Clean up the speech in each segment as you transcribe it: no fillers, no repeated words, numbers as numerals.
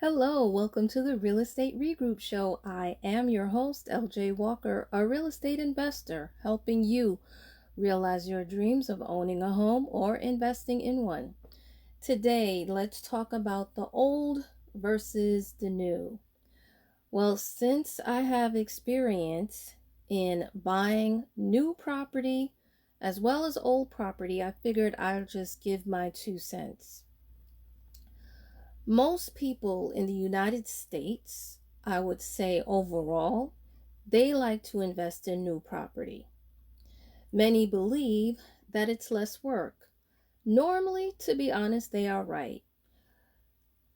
Hello, welcome to the Real Estate Regroup Show. I am your host, LJ Walker, a real estate investor, helping you realize your dreams of owning a home or investing in one. Today, let's talk about the old versus the new. Well, since I have experience in buying new property as well as old property, I figured I'll just give my 2 cents. Most people in the United States, I would say overall, they like to invest in new property. Many believe that it's less work. Normally, to be honest, they are right.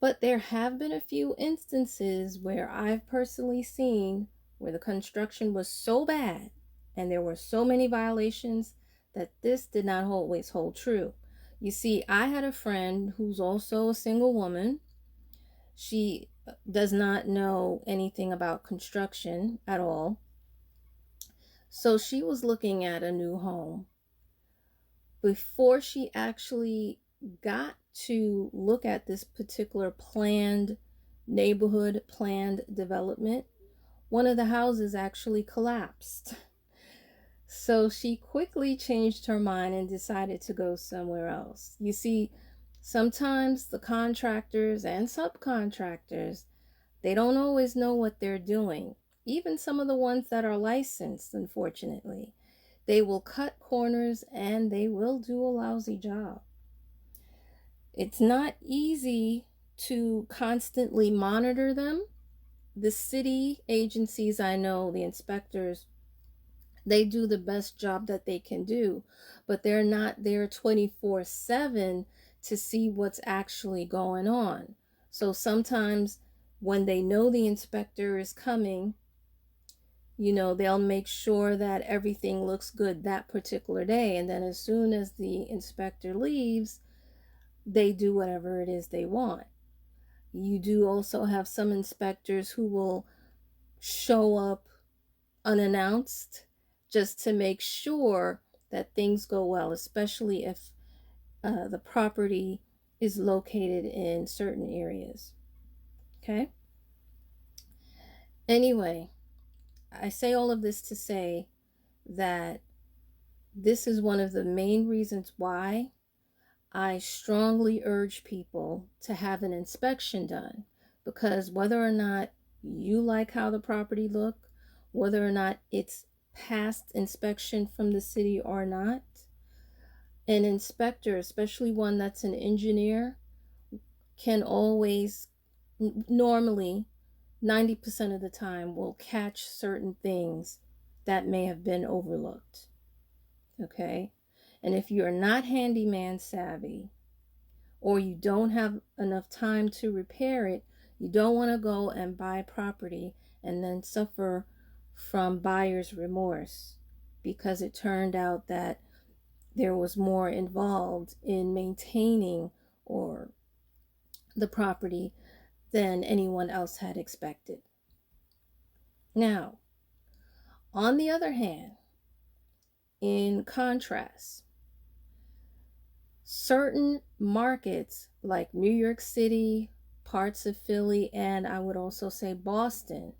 But there have been a few instances where I've personally seen where the construction was so bad and there were so many violations that this did not always hold true. You see, I had a friend who's also a single woman. She does not know anything about construction at all. So she was looking at a new home. Before she actually got to look at this particular planned neighborhood, planned development, one of the houses actually collapsed. So she quickly changed her mind and decided to go somewhere else. You see, sometimes the contractors and subcontractors, they don't always know what they're doing. Even some of the ones that are licensed, unfortunately, they will cut corners and they will do a lousy job. It's not easy to constantly monitor them. The city agencies, I know, the inspectors, they do the best job that they can do, but they're not there 24/7 to see what's actually going on. So sometimes when they know the inspector is coming, they'll make sure that everything looks good that particular day. And then as soon as the inspector leaves, they do whatever it is they want. You do also have some inspectors who will show up unannounced just to make sure that things go well, especially if the property is located in certain areas. Okay? Anyway, I say all of this to say that this is one of the main reasons why I strongly urge people to have an inspection done, because whether or not you like how the property look, whether or not it's passed inspection from the city or not, an inspector, especially one that's an engineer, can always, normally 90% of the time, will catch certain things that may have been overlooked. Okay? And if you're not handyman savvy, or you don't have enough time to repair it, you don't want to go and buy property and then suffer from buyer's remorse because it turned out that there was more involved in maintaining or the property than anyone else had expected. Now, on the other hand, in contrast, certain markets like New York City, parts of Philly, and I would also say Boston,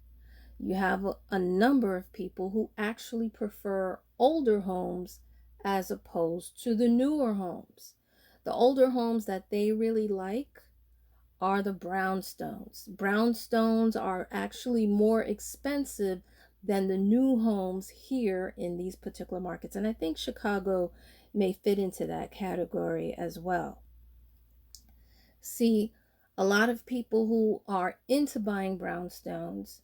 you have a number of people who actually prefer older homes as opposed to the newer homes. The older homes that they really like are the brownstones. Brownstones are actually more expensive than the new homes here in these particular markets. And I think Chicago may fit into that category as well. See, a lot of people who are into buying brownstones,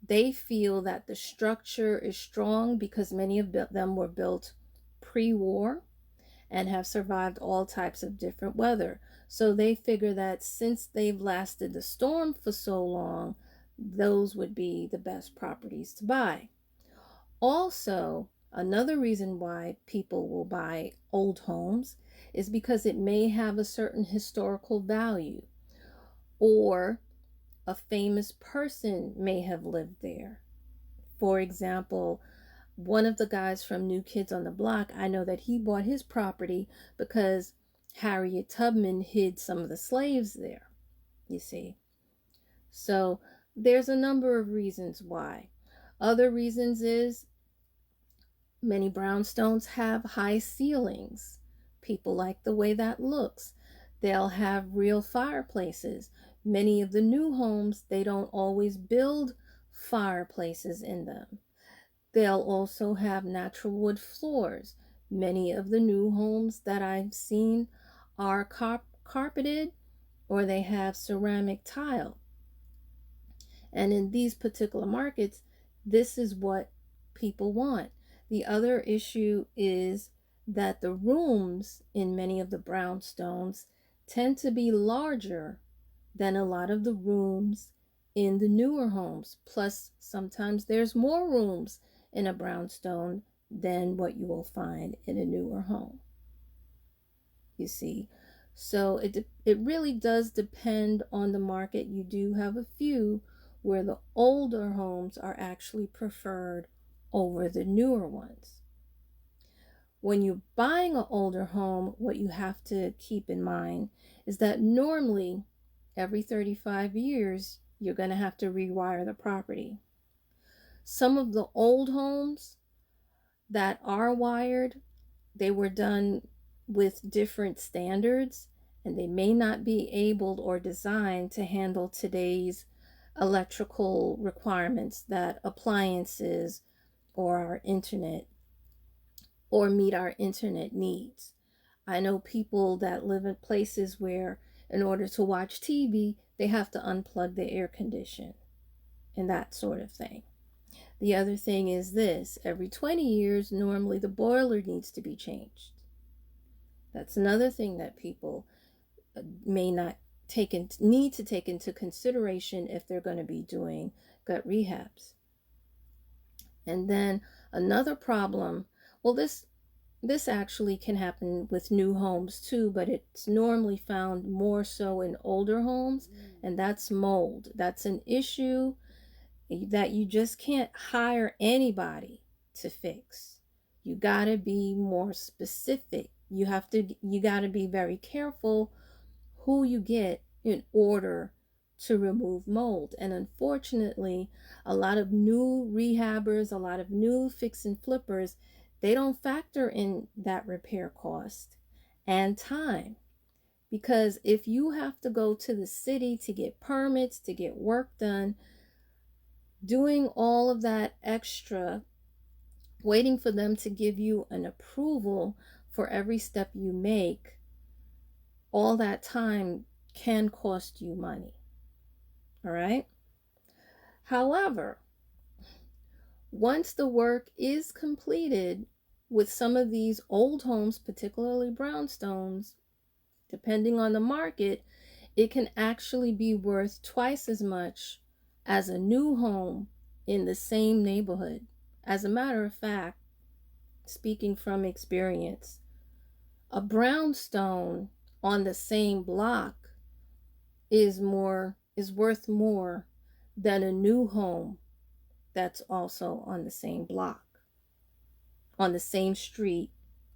they feel that the structure is strong because many of them were built pre-war and have survived all types of different weather. So they figure that since they've lasted the storm for so long, those would be the best properties to buy. Also, another reason why people will buy old homes is because it may have a certain historical value, or a famous person may have lived there. For example, one of the guys from New Kids on the Block, I know that he bought his property because Harriet Tubman hid some of the slaves there, you see. So there's a number of reasons why. Other reasons is many brownstones have high ceilings. People like the way that looks. They'll have real fireplaces. Many of the new homes, they don't always build fireplaces in them. They'll also have natural wood floors. Many of the new homes that I've seen are carpeted, or they have ceramic tile. And in these particular markets, this is what people want. The other issue is that the rooms in many of the brownstones tend to be larger than a lot of the rooms in the newer homes. Plus, sometimes there's more rooms in a brownstone than what you will find in a newer home. You see, so it really does depend on the market. You do have a few where the older homes are actually preferred over the newer ones. When you're buying an older home, what you have to keep in mind is that normally every 35 years, you're going to have to rewire the property. Some of the old homes that are wired, they were done with different standards, and they may not be able or designed to handle today's electrical requirements, that appliances or our internet, or meet our internet needs. I know people that live in places where in order to watch TV, they have to unplug the air condition and that sort of thing. The other thing is this: every 20 years, normally the boiler needs to be changed. That's another thing that people may not need to take into consideration if they're going to be doing gut rehabs. And then another problem, well, this actually can happen with new homes too, but it's normally found more so in older homes, and that's mold. That's an issue that you just can't hire anybody to fix. You got to be more specific. You got to be very careful who you get in order to remove mold. And unfortunately, a lot of new rehabbers, a lot of new fix and flippers, they don't factor in that repair cost and time. Because if you have to go to the city to get permits, to get work done, doing all of that extra, waiting for them to give you an approval for every step you make, all that time can cost you money. All right? However, once the work is completed with some of these old homes, particularly brownstones, depending on the market, it can actually be worth twice as much as a new home in the same neighborhood. As a matter of fact, speaking from experience, a brownstone on the same block is worth more than a new home that's also on the same block, on the same street,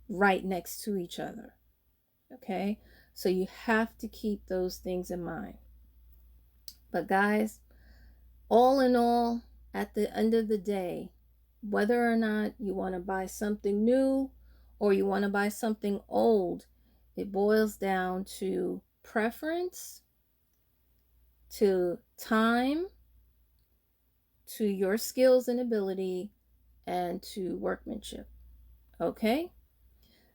right next to each other. Okay? So you have to keep those things in mind. But guys, all in all, at the end of the day, whether or not you want to buy something new or you want to buy something old, it boils down to preference, to time, to your skills and ability, and to workmanship. Okay?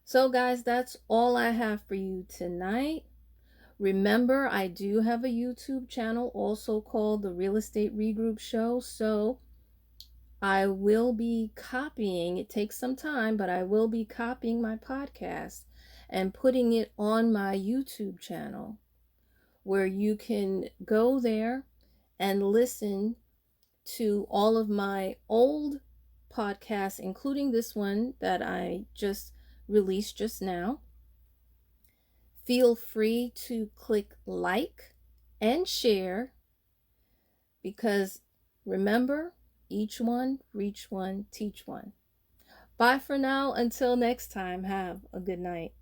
So guys, that's all I have for you tonight. Remember, I do have a YouTube channel also called The Real Estate Regroup Show. So I will be copying, it takes some time, but I will be copying my podcast and putting it on my YouTube channel, where you can go there and listen to all of my old podcasts, including this one that I just released just now. Feel free to click like and share, because remember, each one, reach one, teach one. Bye for now. Until next time, have a good night.